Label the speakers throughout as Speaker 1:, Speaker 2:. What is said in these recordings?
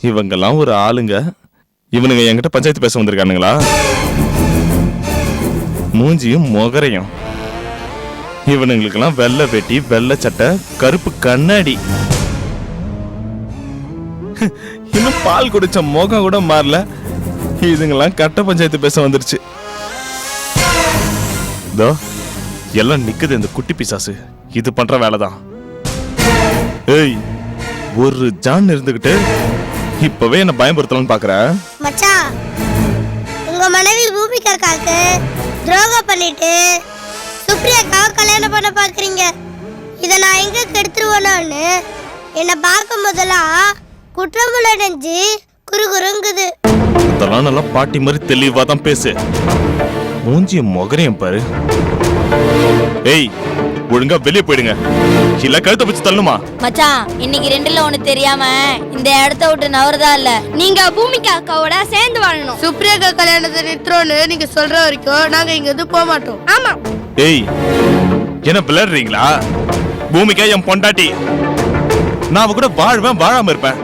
Speaker 1: இவங்கெல்லாம் ஒரு ஆளுங்க. இவனுங்க என்கிட்ட பஞ்சாயத்து பேச வந்திருக்கானுங்களா? மூஞ்சியும் மொகரையும். இவனுங்களுக்கெல்லாம் வெள்ளை வெட்டி, வெள்ளை சட்டை, கருப்பு கண்ணாடி. இன்னும் பால் குடிச்ச முகம் கூட மாறல. இதுங்கெல்லாம் கட்ட பஞ்சாயத்து பேச வந்துருச்சு. தோ எல்லாம் நிக்குது இந்த குட்டி பிசாசு. இது பண்ற வேலைதான். ஏய், ஒரு ஜான் இருந்துகிட்டு இப்பவே என்ன பயமுறுத்தலாம்னு பாக்குற?
Speaker 2: மச்சான், உங்க மனைவி பூமிகாக்காக்கு துரோகம் பண்ணிட்டு சுப்ரியாக்காவை கல்யாணம் பண்ண பாக்குறீங்க. இதை நான் எங்க கெடுத்துருவேனோன்னு என்னை பார்க்கும் போதெல்லாம் குற்றமுள்ள நெஞ்சு குறுகுறுங்குது.
Speaker 1: இதெல்லாம் நல்லா பாட்டி மாதிரி தெளிவா தான் பேசு. மூஞ்சியும் மொகரையும் பாரு. ஏய், ஒழுங்கா வெளியே போயிடுங்க. இல்ல கழுத்தை பிடிச்சு தள்ளுமா?
Speaker 3: மச்சான், இன்னைக்கு ரெண்டுல ஒண்ணு தெரியாம இந்த இடத்த விட்டு நவறதா இல்ல.
Speaker 4: நீங்க பூமிகா அக்காவோட சேர்ந்து வாழணும். சுப்ரியாக்கா கல்யாணத்தை நிறுத்துறோன்னு நீங்க சொல்ற வரைக்கும் நாங்க இங்க இருந்து போக மாட்டோம். ஆமா.
Speaker 1: ஏய், என்ன விளையாடுறீங்களா? பூமிகா என் பொண்டாட்டி. நான் அவ கூட வாழ்வேன், வாழாம இருப்பேன்.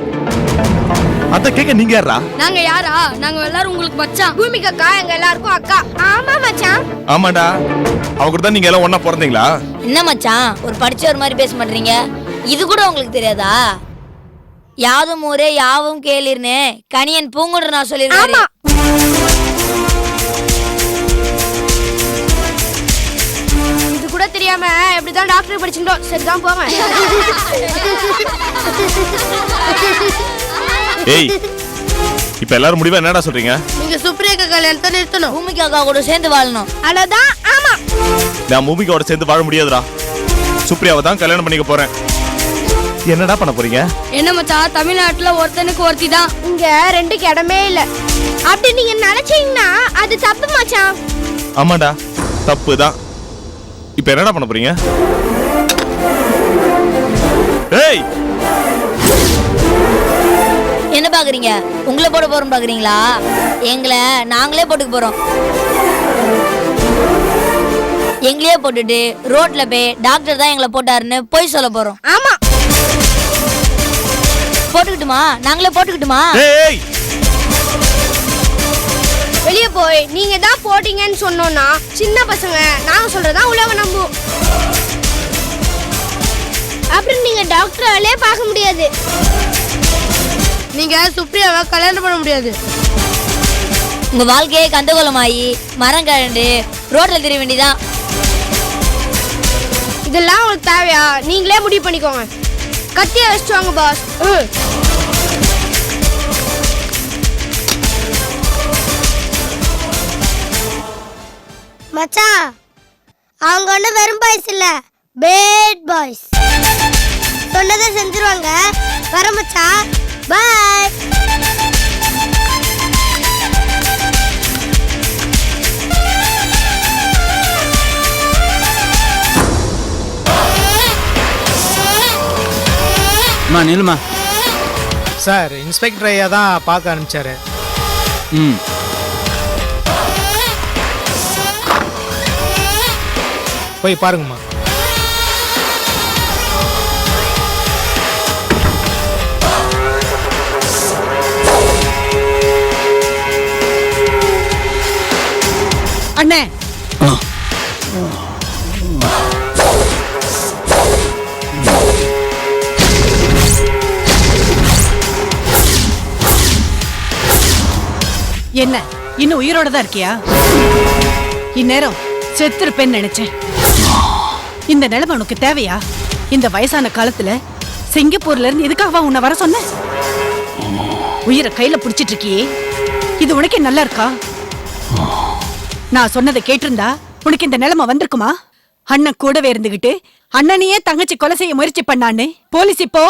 Speaker 1: அத கேட்க நீங்க யாரா?
Speaker 4: நாங்க யாரா? நாங்க எல்லாரும் உங்களுக்கு மச்சான். பூமிகா அக்கா எங்க எல்லாருக்கும் அக்கா. ஆமா மச்சான்.
Speaker 1: ஆமாடா, அவ கூட தான் நீங்க எல்லாம் ஒண்ணா பிறந்தீங்களா?
Speaker 3: என்ன மச்சான், ஒரு படிச்சவர் மாதிரி பேச மாட்டீங்க? இது கூட உங்களுக்கு தெரியாதா? யாதும் ஊரே யாவும் கேளிர்னு கணியன் பூங்குன்ற நான் சொல்லிருக்கேன்.
Speaker 4: இது கூட தெரியாம எப்படிதான் டாக்டர் படிச்சிருந்தோம். சரிதான் போங்க.
Speaker 1: ஏய், இப்ப எல்லாரும் முடிவா என்னடா சொல்றீங்க?
Speaker 4: நீங்க சுப்ரியாக்கா கல்யாணத்தை நிறுத்தணும்.
Speaker 3: பூமிகா அக்கா கூட சேர்ந்து வாழணும்.
Speaker 4: அவ்வளவுதான். ஆமா.
Speaker 1: நான் பூமிகாவோட சேர்ந்து வாழ முடியாதுடா. சுப்ரியாவை தான் கல்யாணம் பண்ணிக்க போறேன். என்னடா பண்ண போறீங்க?
Speaker 4: என்ன மச்சான், தமிழ்நாட்டுல ஒருத்தனுக்கு ஒருத்தி தான். இங்க ரெண்டுக்கு இடமே இல்ல. அப்படி நீங்க நினைச்சீங்கன்னா அது தப்பு மச்சான்.
Speaker 1: ஆமாடா, தப்பு தான். இப்ப என்னடா பண்ண போறீங்க? ஏய்,
Speaker 3: என்ன பாக்குறீங்க? உங்களை போட போறோம் பாக்குறீங்களா? எங்களை நாங்களே போட்டுக்க போறோம். எங்களையே போட்டுட்டு ரோட்ல போய் டாக்டர் தான் எங்களை போட்டாருன்னு போய் சொல்ல போறோம்.
Speaker 4: ஆமா.
Speaker 3: போட்டுக்கிட்டுமா? நாங்களே போட்டுக்கிட்டுமா?
Speaker 1: ஏய்,
Speaker 4: வெளியே போய் நீங்க தான் போட்டீங்கன்னு சொன்னோம்னா சின்ன பசங்க நாங்க சொல்றதா உலகம் நம்பும். அப்புறம் நீங்க டாக்டராலே பார்க்க முடியாது. நீங்க சுப்ரியாவை கல்யாணம் பண்ண முடியாது.
Speaker 3: உங்க வாழ்க்கையே கந்தகோலமாயி மரம் கழண்டு ரோட்ல திரிய வேண்டியதான்.
Speaker 4: இதெல்லாம் உங்களுக்கு தேவையா? நீங்களே முடிவு பண்ணிக்கோங்க. கத்திய வச்சுட்டு வாங்க பாஸ்.
Speaker 2: மச்சான், அவங்க ஒன்றும் வெறும் பாய்ஸ் இல்ல, பேட் பாய்ஸ். சொன்னதை செஞ்சிருவாங்க. வர மச்சான், பாய்.
Speaker 5: நில்லுமா.
Speaker 6: சார், இன்ஸ்பெக்டர் ஐயா தான் பார்க்க ஆரம்பிச்சாரு. போய் பாருங்கம்மா.
Speaker 7: அண்ணே, என்ன இன்னும் உயிரோட தான் இருக்கியா? இந்நேரம் செத்துருப்பேன்னு நினைச்சேன். இந்த நிலைமை உனக்கு தேவையா? இந்த வயசான காலத்துல சிங்கப்பூர்ல இருந்து எதுக்காக உன்னை வர சொன்ன? உயிரை கையில புடிச்சிட்டு இருக்கியே, இது உனக்கே நல்லா இருக்கா? நான் சொன்னதை கேட்டிருந்தா உனக்கு இந்த நிலைமை வந்திருக்குமா? அண்ணன் கூடவே இருந்துகிட்டு அண்ணனையே தங்கச்சி கொலை செய்ய முயற்சி பண்ணான்னு போலீஸ் இப்போ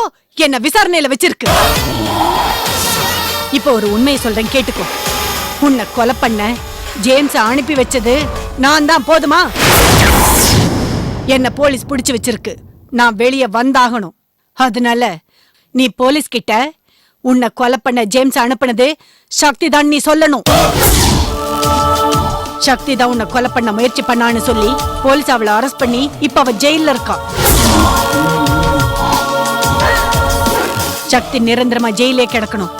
Speaker 7: என்ன விசாரணையில வச்சிருக்கு. இப்போ ஒரு உண்மையை சொல்றேன், கேட்டுக்கோ. உன்னை கொலை பண்ண ஜேம்ஸ் அனுப்பி வச்சது நான் தான், போதுமா? என்ன போலீஸ் பிடிச்சு வச்சிருக்கு. நான் வெளியே வந்தாகணும். அதனால நீ போலீஸ் கிட்ட உன்னை கொலை பண்ண ஜேம்ஸ் அனுப்புனது சக்தி தான் நீ சொல்லணும். சக்தி தான் உன்னை கொலை பண்ண முயற்சி பண்ணான்னு சொல்லி போலீஸ் அவளை அரெஸ்ட் பண்ணி இப்ப அவ ஜெயில இருக்கா. சக்தி நிரந்தரமா ஜெயிலே கிடக்கணும்.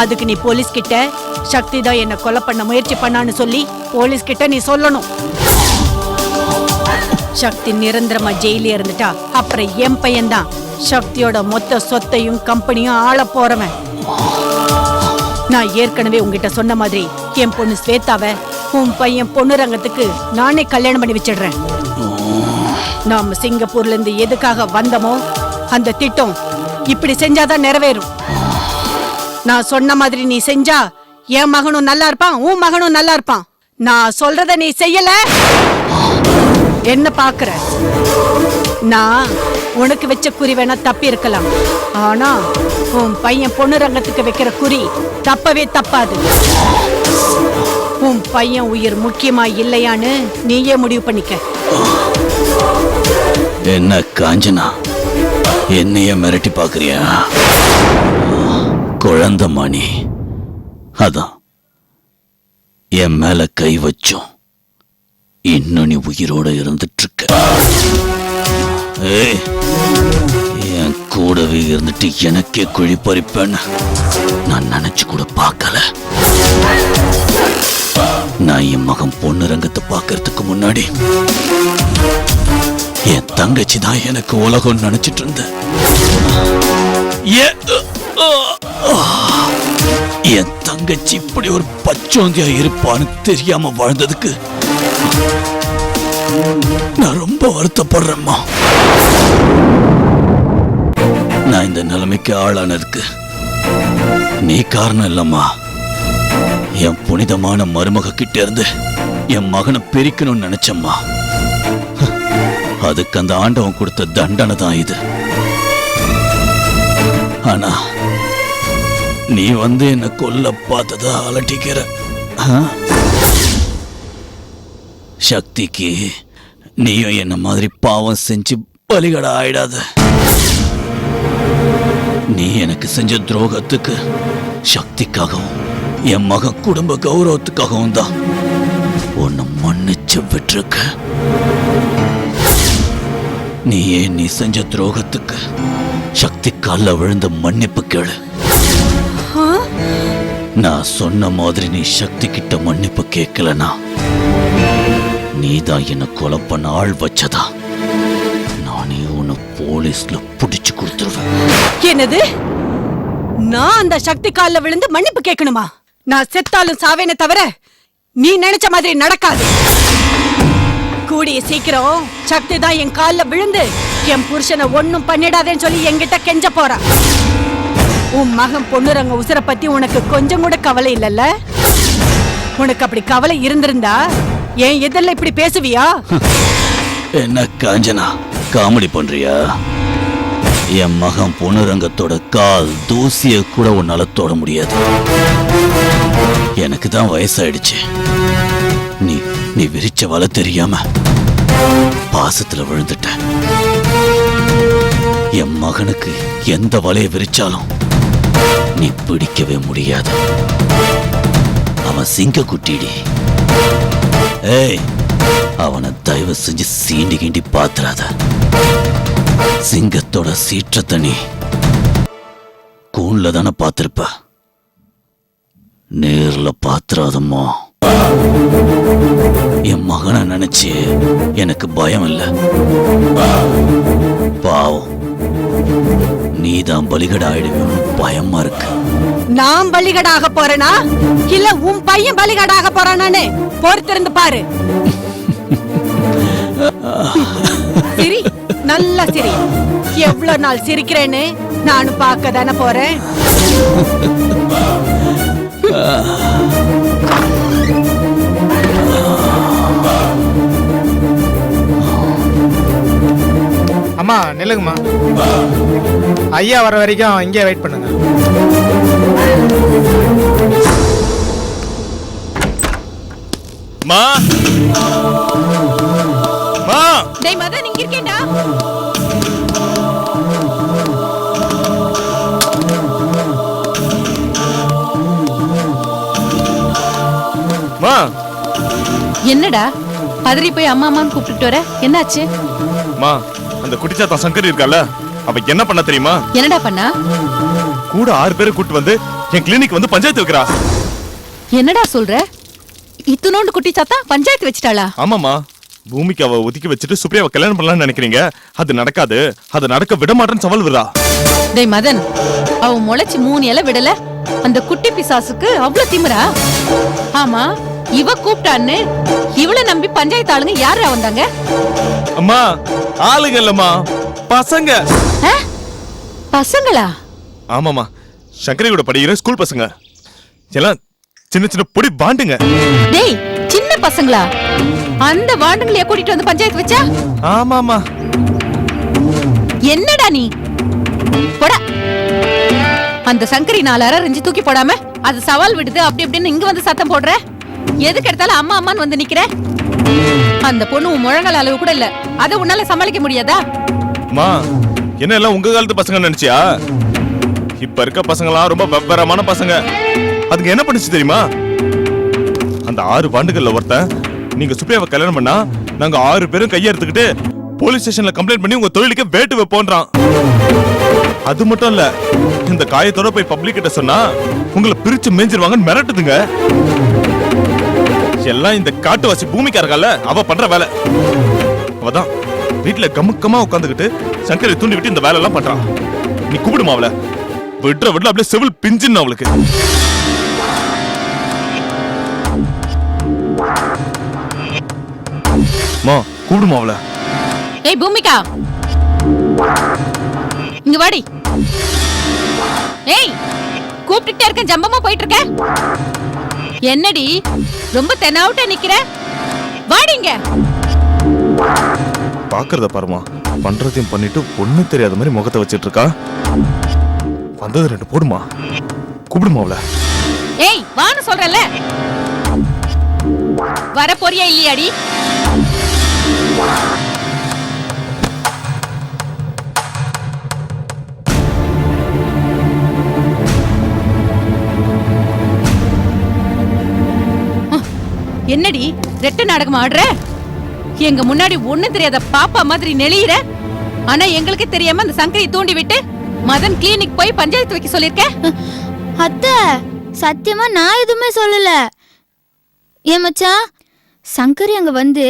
Speaker 7: அதுக்கு நீ போலீஸ் கிட்ட சக்தி தான் என்ன கொலை பண்ண முயற்சி பண்ணான்னு சொல்லி போலீஸ் கிட்ட நீ சொல்லணும். சக்தி நிரந்தரமா ஜெயிலே இருந்துட்டா அப்புறம் என் பையன்தான் சக்தியோட மொத்த சொத்தையும் கம்பெனியும் ஆள போறவன். நான் ஏற்கனவே உங்ககிட்ட சொன்ன மாதிரி என் பொண்ணு ஸ்வேதாவை உன் பையன் பொண்ணுரங்கத்துக்கு நானே கல்யாணம் பண்ணி வச்சிடுறேன். நாம சிங்கப்பூர்ல இருந்து எதுக்காக வந்தோமோ அந்த திட்டம் இப்படி செஞ்சாதான் நிறைவேறும். நான் சொன்ன மாதிரி நீ செஞ்சா என் மகனும் நல்லா இருப்பான், உன் மகனும் நல்லா இருப்பான். நான் சொல்றத நீ செய்யல என்ன பாக்குற? நான் உனக்கு வச்ச குறி வேணா தப்பி இருக்கலாம், ஆனா உன் பையன் பொண்ணு ரங்கத்துக்கு வைக்கிற குறி தப்பவே தப்பாது. உன் பையன் உயிர் முக்கியமா இல்லையான்னு நீயே முடிவு பண்ணிக்க.
Speaker 5: என்ன காஞ்சனா, என்னைய மிரட்டி பாக்குறியா? குழந்தை மணி அதான் என் மேல கை வச்சோம், இன்னும் நீ உயிரோட இருந்துட்டு இருக்க. ஏய், என் கூடவே இருந்துட்டு எனக்கே குழி பறிப்பேன்னு நான் நினைச்சு கூட பார்க்கல. நான் என் மகன் பொண்ணு ரங்கத்தை பார்க்கறதுக்கு முன்னாடி என் தங்கச்சி தான் எனக்கு உலகம் நினைச்சிட்டு இருந்தேன். என் தங்கச்சி இப்படி ஒரு பச்சோந்தியா இருப்பான்னு தெரியாம வாழ்ந்ததுக்கு நான் ரொம்ப வருத்தப்படுறேம்மா. நான் இந்த நிலைமைக்கு ஆளானதுக்கு நீ காரணம் இல்லம்மா. என் புனிதமான மருமக கிட்ட இருந்து என் மகனை பிரிக்கணும்னு நினைச்சம்மா. அதுக்கு அந்த ஆண்டவன் கொடுத்த தண்டனை தான் இது. ஆனா நீ வந்து என்ன கொல்ல பார்த்ததா அலட்டிக்கிற. சக்திக்கு நீயும் என்ன மாதிரி பாவம் செஞ்சு பலிகடா ஆயிடாத. நீ எனக்கு செஞ்ச துரோகத்துக்கு சக்திக்காகவும் என் மக குடும்ப கௌரவத்துக்காகவும் தான் உன்னை மன்னிச்சு விட்டுருக்க. நீ செஞ்ச துரோகத்துக்கு சக்தி கால்ல விழுந்த மன்னிப்பு கேளு. நான் சொன்ன மாதிரி நீ சக்தி கிட்ட மன்னிப்பு கேட்கலனா நீதான் என்ன கொலை பண்ண ஆள் வச்சதா நானே உன்னை போலீஸ்ல புடிச்சு கொடுத்துருவேன்.
Speaker 7: என்னது? நான் அந்த சக்தி கால்ல விழுந்து மன்னிப்பு கேட்கணுமா? நான் செத்தாலும் சாவேனே தவிர நீ நினைச்ச மாதிரி நடக்காது. கூடிய சீக்கிரம் சக்தி தான் என் கால்ல விழுந்து என் புருஷனை ஒன்னும் பண்ணிடாதேன்னு சொல்லி என்கிட்ட கெஞ்ச போறா. உன் மகன் பொண்ணுரங்க உசுர பத்தி உனக்கு கொஞ்சம் கூட கவலை இல்லல்ல? உனக்கு அப்படி கவலை இருந்திருந்தா ஏன் எதிரில இப்படி பேசுவியா?
Speaker 5: என்ன காஞ்சனா, காமெடி பண்றியா? என் மகன் பொண்ணுரங்கத்தோட கால் தூசிய கூட உன்னால தொட முடியாது. எனக்கு தான் வயசாயிடுச்சு. நீ விரிச்ச வலை தெரியாம பாசத்துல விழுந்துட்ட. என் மகனுக்கு எந்த வலையை விரிச்சாலும் நீ பிடிக்கவே முடியாது. அவன் சிங்க குட்டிடி. ஏய், அவனை தயவு செஞ்சு சீண்டி கிண்டி பாத்துறாத. சிங்கத்தோட சீற்றத்தை நீ கூண்ல தானே பாத்திருப்ப, நேர்ல பாத்துறாதம்மா. என் மகனை நினைச்சு எனக்கு பயம் இல்ல. பாவம், நீதான் பலிகடா ஆயிடுவேன்னு பயமா இருக்கு.
Speaker 7: நான் பலிகடாக போறேனா இல்ல உன் பையன் பலிகடாக போறானு பொறுத்திருந்து பாரு. சிரி, நல்லா சிரி. எவ்வளவு நாள் சிரிக்கிறேன்னு நானும் பார்க்க தானே போறேன்.
Speaker 6: அம்மா நில்லுங்கம்மா, ஐயா வர வரைக்கும் இங்கே வெயிட் பண்ணுங்க.
Speaker 1: மா மா,
Speaker 7: டேய் மதன், இங்க இருக்கேன்டா.
Speaker 1: மா,
Speaker 8: என்னடா பதறி போய் அம்மா அம்மான்னு கூப்பிட்டுட்டு வர? என்னாச்சு?
Speaker 1: மா, அந்த குட்டிச்சாத்தா சங்கர் இருக்கால, அவ என்ன பண்ண தெரியுமா?
Speaker 8: என்னடா பண்ணா?
Speaker 1: கூட 6 பேரை கூட்டு வந்து என் கிளினிக் வந்து பஞ்சாயத்து வைக்கிறா.
Speaker 8: என்னடா சொல்ற? இத்துனோண்டு குட்டி சாத்தா பஞ்சாயத்து வச்சிட்டாளா?
Speaker 1: ஆமாமா, பூமிக்கு அவ ஒதுக்கி வச்சுட்டு சுப்ரியாவை கல்யாணம் பண்ணலாம்னு நினைக்கிறீங்க. அது நடக்காது, அது நடக்க விட மாட்டேன்னு சவால் விடுறா.
Speaker 8: டேய் மதன், அவ முளைச்சு 3 இலை விடல. அந்த குட்டி பிசாசுக்கு அவ்வளவு திமிரா? ஆமா, இவ கூப்பிட்டான்னு இவள நம்பி பஞ்சாயத்து ஆளுங்க யாரா வந்தாங்க?
Speaker 1: அம்மா, ஆளுங்க இல்லம்மா, பசங்க.
Speaker 8: பசங்களா?
Speaker 1: ஆமாமா, சங்கரி கூட படிக்கிற ஸ்கூல் பசங்க எல்லாம் சின்ன சின்ன பொடி பாண்டுங்க.
Speaker 8: டேய், சின்ன பசங்களா? அந்த வாண்டுங்களைய கூட்டிட்டு வந்து பஞ்சாயத்து வச்சா?
Speaker 1: ஆமாமா.
Speaker 8: என்னடா நீ? போடா. அந்த சங்கரி 4 அரை ரெஞ்சு தூக்கி போடாம அது சவால் விடுது அப்படி இப்படின்னு இங்க வந்து சத்தம் போடுற. எதுக்கு எடுத்தாலும் அம்மா அம்மான்னு வந்து நிக்கிற? அந்த பொண்ணு உன் முழங்கால் அளவு கூட இல்ல, அதை உன்னால சமாளிக்க முடியாதா?
Speaker 1: அம்மா, என்ன எல்லாம் உங்க காலத்து பசங்க நினைச்சியா? இப்ப இருக்க பசங்களாம் ரொம்ப வெவ்வேறமான பசங்க. அதுக்கு என்ன பண்ணுச்சு தெரியுமா? அந்த 6 பாண்டுகள்ல ஒருத்தன், நீங்க சுப்ரியாவை கல்யாணம் பண்ணா நாங்க 6 பேரும் கையெடுத்துக்கிட்டு போலீஸ் ஸ்டேஷன்ல கம்ப்ளைண்ட் பண்ணி உங்க தொழிலுக்கு வேட்டு வைப்போன்றான். அது மட்டும் இல்ல, இந்த காயத்தோட போய் பப்ளிக் கிட்ட சொன்னா உங்களை பிரிச்சு மேஞ்சிருவாங்கன்னு மிரட்டுதுங்க. எல்லாம் இந்த காட்டுவாசி பூமிக்காரங்கல்ல, அவ பண்ற வேலை. அவதான் வீட்டுல கமுக்கமா உட்காந்துக்கிட்டு சங்கரை தூண்டி விட்டு இந்த வேலை எல்லாம் பண்றான். நீ கூப்பிடுமா அவளை? விட்ற விட்ல அப்படியே செவில் பிஞ்சின்னு அவளுக்கு. மா, கூப்பிடுமா அவளை?
Speaker 8: ஏய் பூமிகா, இங்க வாடி. ஏய், கூப்பிட்டுட்டே இருக்க, ஜம்பமா போயிட்டு இருக்க. என்னடி ரொம்ப தெனாவுட்ட நிக்கிற? வாடிங்க.
Speaker 1: பாக்குறத பாருமா, பண்றதையும் பண்ணிட்டு ஒண்ணு தெரியாத மாதிரி முகத்தை வச்சிட்டு இருக்கா. வந்தது 2 போடுமா, கூப்பிடுமா அவளை?
Speaker 8: ஏய், வான்னு சொல்றல. வர போறியா இல்லையாடி? என்னடி ரெட்ட நாடகம் ஆடுற? எங்க முன்னாடி ஒண்ணும் தெரியாத பாப்பா மாதிரி நெளியிற. ஆனா எங்களுக்கு தெரியாம அந்த சங்கரியை தூண்டி விட்டு மதன் கிளினிக் போய் பஞ்சாயத்து வைக்க சொல்லிருக்க.
Speaker 4: அத்தை, சத்தியமா நான் எதுவுமே சொல்லல. ஏன் மச்சான், சங்கரி அங்க வந்து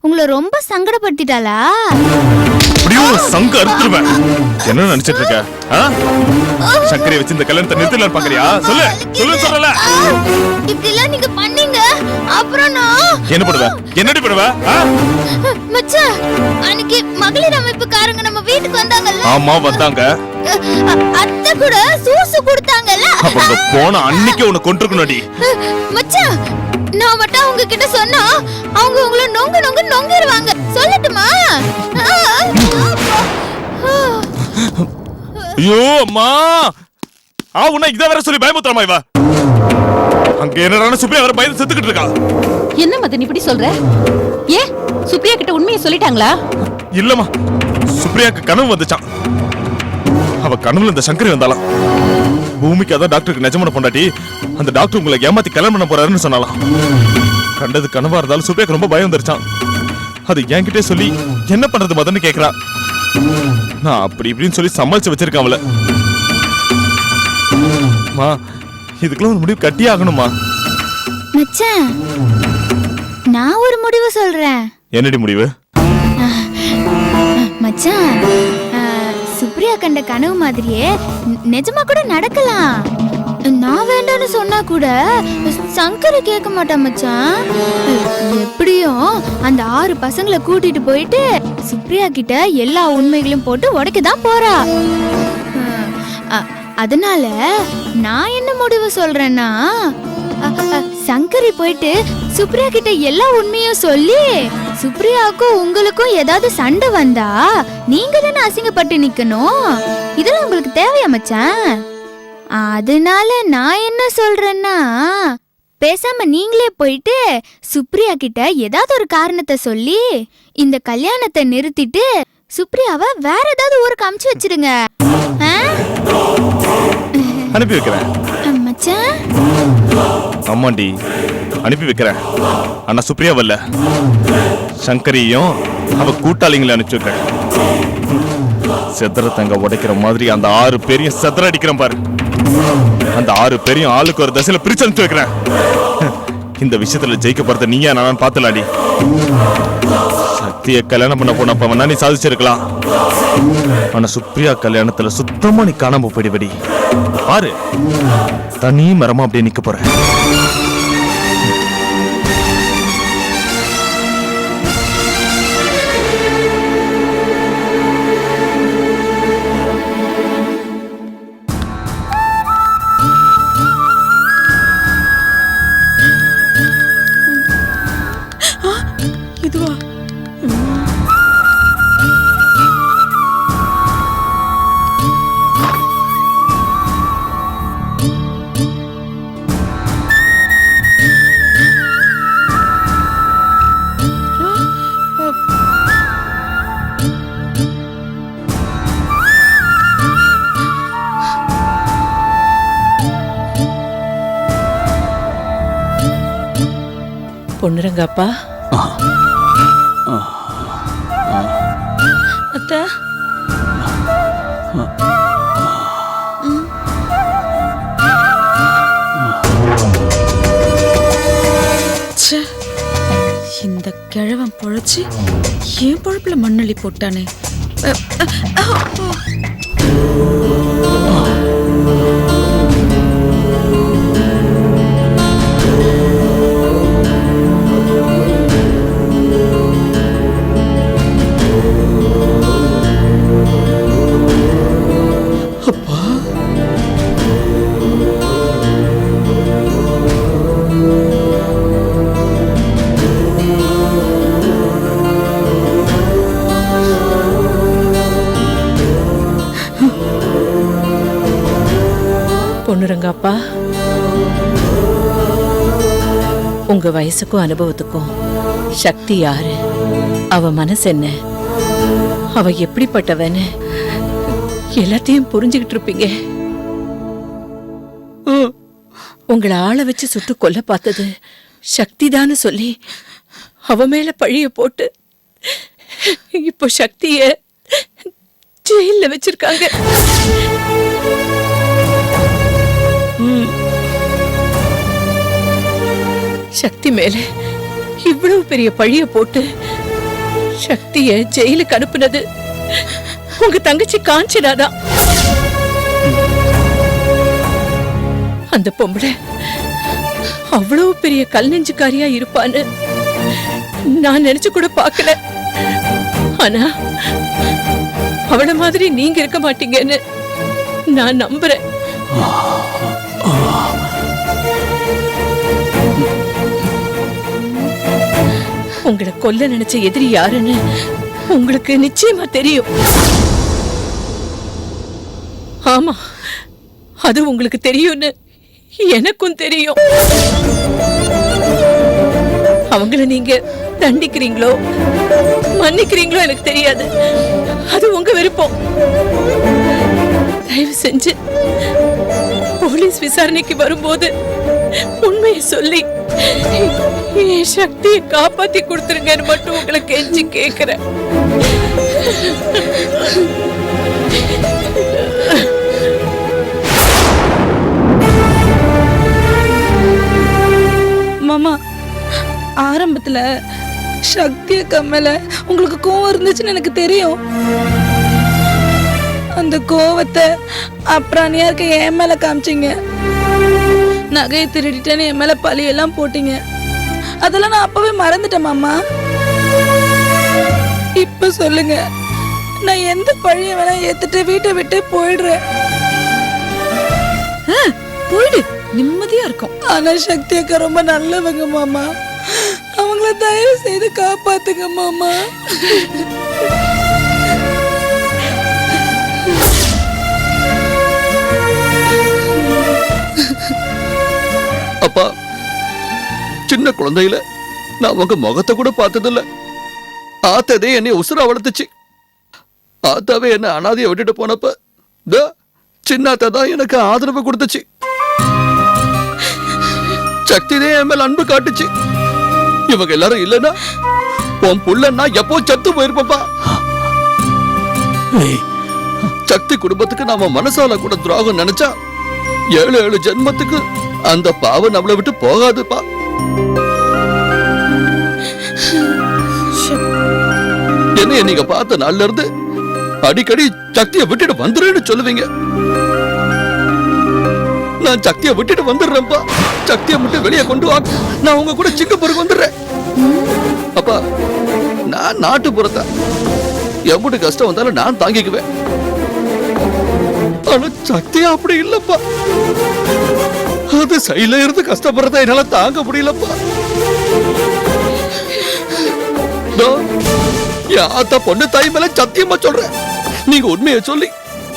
Speaker 4: உங்களை ரொம்ப சங்கடப்படுத்திட்டாளா?
Speaker 1: சங்க அறுத்துருவேன். என்ன நினைச்சிட்டு இருக்க? சங்கரை வச்சு இந்த கல்யாணத்தை நிறுத்தலாம் பாக்குறியா? சொல்லு சொல்லு. சொல்லல
Speaker 4: இப்படி எல்லாம் நீங்க பண்ணீங்க, அப்புறம் நான்
Speaker 1: என்ன பண்ணுவ? என்னடி பண்ணுவ?
Speaker 4: மச்சான், அன்னைக்கு மகளிர் அமைப்புக்காரங்க நம்ம வீட்டுக்கு வந்தாங்கல்ல?
Speaker 1: ஆமா வந்தாங்க.
Speaker 4: அத்தை கூட சூசு கொடுத்தாங்கல்ல?
Speaker 1: அப்ப போன அன்னைக்கு உன்னை கொண்டிருக்கணும்டி.
Speaker 4: மச்சான், நான் மட்டும் அவங்க கிட்ட சொன்னா அவங்க உங்களை நொங்கு நொங்கு நொங்கிடுவாங்க. சொல்லட்டுமா?
Speaker 1: ஐயோ அம்மா, உன்னை இதை வேற சொல்லி பயமுத்துறமா இவ? அங்க என்னடான சுப்ரியா வேற பயந்து செத்துக்கிட்டு இருக்கா.
Speaker 8: என்ன மதன் இப்படி சொல்ற? ஏ, சுப்ரியா கிட்ட உண்மையை சொல்லிட்டாங்களா?
Speaker 1: இல்லம்மா, சுப்ரியாக்கு கனவு வந்துச்சான். அவ கனவுல இந்த சங்கரி வந்தாலாம். பூமிக்கு அதான் டாக்டருக்கு நிஜமான பொண்டாட்டி, அந்த டாக்டர் உங்களை ஏமாத்தி கல்யாணம் பண்ண போறாருன்னு சொன்னாலாம். கண்டது கனவா இருந்தாலும் சுப்ரியாக்கு ரொம்ப பயம் வந்துருச்சான். அது என்கிட்டே சொல்லி என்ன பண்றது மதன்னு கேக்குறா. நான் அப்படி இப்படின்னு சொல்லி சமாளிச்சு வச்சிருக்கேன் அவளை. மா, இதுக்கெல்லாம் ஒரு முடிவு கட்டியே ஆகணுமா?
Speaker 4: மச்சான், நான் ஒரு முடிவு சொல்றேன்.
Speaker 1: என்னடி முடிவு?
Speaker 4: மச்சான், சுப்ரியா கண்ட கனவு மாதிரியே நிஜமா கூட நடக்கலாம். நான் வேண்டான்னு சொன்னா கூட சங்கரை கேட்க மாட்டான் மச்சான். எப்படியும் அந்த 6 பசங்களை கூட்டிட்டு போயிட்டு சுப்ரியா கிட்ட எல்லா உண்மைகளையும் போட்டு உடைக்கதான் போறா. அதனால நான் என்ன முடிவு சொல்றேன்னா, சங்கரி போயிட்டு சுப்ரியா கிட்ட எல்லா உண்மையும் சொல்லி சுப்ரியாவுக்கும் உங்களுக்கும் ஏதாவது சண்டை வந்தா நீங்க தானே அசிங்கப்பட்டு நிக்கணும். இதெல்லாம் உங்களுக்கு தேவையா மச்சான்? அதனால நான் என்ன சொல்றேன்னா, பேசாம நீங்களே போயிட்டு சுப்ரியா கிட்ட ஏதாவது ஒரு காரணத்தை சொல்லி இந்த கல்யாணத்தை நிறுத்திட்டு சுப்ரியாவை வேற ஏதாவது ஊருக்கு அமுச்சு வச்சிடுங்க.
Speaker 1: அனுப்பி வைக்கிறேன்
Speaker 4: மச்சான்.
Speaker 1: ஆமாண்டி, அனுப்பி வைக்கிறேன். ஆனா சுப்ரியா வரல, சங்கரியும் அவ கூட்டாளிங்களை அனுப்பிச்சு வைக்கிறேன். செதற தங்க உடைக்கிற மாதிரி அந்த 6 பேரையும் செதற அடிக்கிறேன் பாரு. அந்த 6 பேரையும் ஆளுக்கு ஒரு தசையில பிரிச்சு அனுப்பி வைக்கிறேன். இந்த விஷயத்துல ஜெயிக்க போறத நீயா நான் பாத்துலாடி. சக்தியை கல்யாணம் பண்ண போனப்ப வேணா நீ சாதிச்சிருக்கலாம். ஆனா சுப்ரியா கல்யாணத்துல சுத்தமா நீ காணாம போயிடுவடி. பாரு, தனி மரமா அப்படியே நிக்க போற.
Speaker 7: பொண்ணுரங்கப்பா, அத்தா இந்த கிழவன் பொழைச்சு ஏன் பொழப்புல மண்ணள்ளி போட்டானே. பொண்ணுரங்கப்பா, உங்க வயசுக்கும் அனுபவத்துக்கும் சக்தி யாரு, அவ மனசு என்ன, அவ எப்படிப்பட்டவன்னு எல்லாத்தையும் புரிஞ்சுக்கிட்டு இருப்பீங்க. உங்களை ஆள வச்சு சுட்டு கொல்ல பார்த்தது சக்திதான்னு சொல்லி அவ மேல பழிய போட்டு இப்போ சக்திய ஜெயில வச்சிருக்காங்க. சக்தி மேல இவ்வளவு பெரிய பழிய போட்டு சக்திய ஜெயிலுக்கு அனுப்புனது உங்க தங்கச்சி காஞ்சனாதான். அந்த பொம்பளை அவ்வளவு பெரிய கல் நெஞ்சுக்காரியா இருப்பான்னு நான் நினைச்சு கூட பார்க்கல. ஆனா அவள மாதிரி நீங்க இருக்க மாட்டீங்கன்னு நான் நம்புறேன். உங்களை கொல்ல நினைச்ச எதிரி யாருன்னு உங்களுக்கு நிச்சயமா தெரியும். ஆமா, அது உங்களுக்கு தெரியும்னு எனக்கும் தெரியும். அவங்கள நீங்க தண்டிக்கிறீங்களோ மன்னிக்கிறீங்களோ எனக்கு தெரியாது, அது உங்க விருப்பம். தயவு செஞ்சு போலீஸ் விசாரணைக்கு வரும்போது உண்மையை சொல்லி என் சக்தியை காப்பாத்தி கொடுத்துருங்கன்னு மட்டும் உங்களை கெஞ்சி கேட்கிறேன்.
Speaker 9: மாமா, ஆரம்பத்துல சக்தி அக்கா மேல உங்களுக்கு கோவம் இருந்துச்சுன்னு எனக்கு தெரியும். அந்த கோவத்தை அப்புறம் நீ இருக்க என் மேல காமிச்சிங்க. நகையை திருடிட்டேன்னு என் மேல பழியெல்லாம் போட்டீங்க. அதெல்லாம் நான் அப்பவே மறந்துட்டேன் மாமா. இப்ப சொல்லுங்க, நான் எந்த பழிய வேணா ஏத்துட்டு வீட்டை விட்டு போயிடுறேன்.
Speaker 7: போயிடு, நிம்மதியா இருக்கும்.
Speaker 9: ஆனா சக்தி அக்கா ரொம்ப நல்லவங்க மாமா. அவங்கள தயவு செய்து காப்பாத்துங்க மாமா.
Speaker 5: அப்பா, சின்ன குழந்தையில நான் உங்க முகத்தை கூட பார்த்ததில்ல. ஆத்ததே என்னை உசுரா வளர்த்துச்சு. ஆத்தாவே என்ன அனாதைய விட்டுட்டு போனப்ப சின்னாத்தா தான் எனக்கு ஆதரவு கொடுத்துச்சு. சக்திதே என் மேல அன்பு காட்டுச்சு. இவங்க எல்லாரும் இல்லைன்னா உன் புள்ளன்னா எப்போ சத்து போயிருப்பா. சக்தி குடும்பத்துக்கு நாம மனசால கூட துரோகம் நினைச்சா 7 ஜென்மத்துக்கு அந்த பாவம் நம்மளை விட்டு போகாதுப்பா. என்னைய நீங்க பார்த்த நாள்ல இருந்து அடிக்கடி சக்தியை விட்டுட்டு வந்துருன்னு சொல்லுவீங்க. நான் சக்தியை விட்டுட்டு வந்துடுறேன்ப்பா. சக்தியை மட்டும் வெளியே கொண்டு வா, நான் உங்க கூட சிங்கப்பூருக்கு வந்துடுறேன். அப்பா, நான் நாட்டுப்புறத்தா, எவ்வளவு கஷ்டம் வந்தாலும் நான் தாங்கிக்குவேன். ஆனா சக்தியா அப்படி இல்லப்பா. அது சைல இருந்து கஷ்டப்படுறத என்னால தாங்க முடியலப்பா. என் ஆத்தா பொண்ணு தாய் மேல சத்தியமா சொல்றேன், நீங்க உண்மையை சொல்லி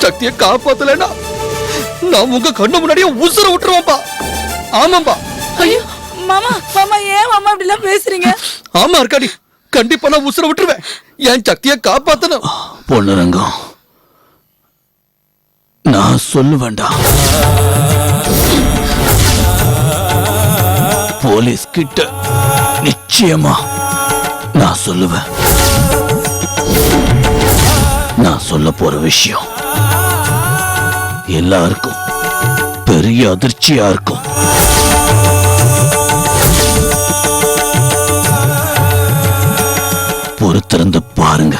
Speaker 5: சக்தியை காப்பாத்தலன்னா நான் உங்க கண்ணு முன்னாடியே உசுர விட்டுருவேன்ப்பா. ஆமாம்பா.
Speaker 9: ஐயோ மாமா, மாமா ஏன் மாமா இப்படி எல்லாம் பேசுறீங்க?
Speaker 5: ஆமா இருக்காடி, கண்டிப்பா நான் உசுர விட்டுருவேன். என் சக்தியை காப்பாத்தணும்.
Speaker 10: பொண்ணுரங்கம், நான் சொல்லுவேண்டா. போலீஸ் கிட்ட நிச்சயமா நான் சொல்லுவேன். நான் சொல்ல போற விஷயம் எல்லாருக்கும் பெரிய அதிர்ச்சியா இருக்கும். பொறுத்திருந்து பாருங்க.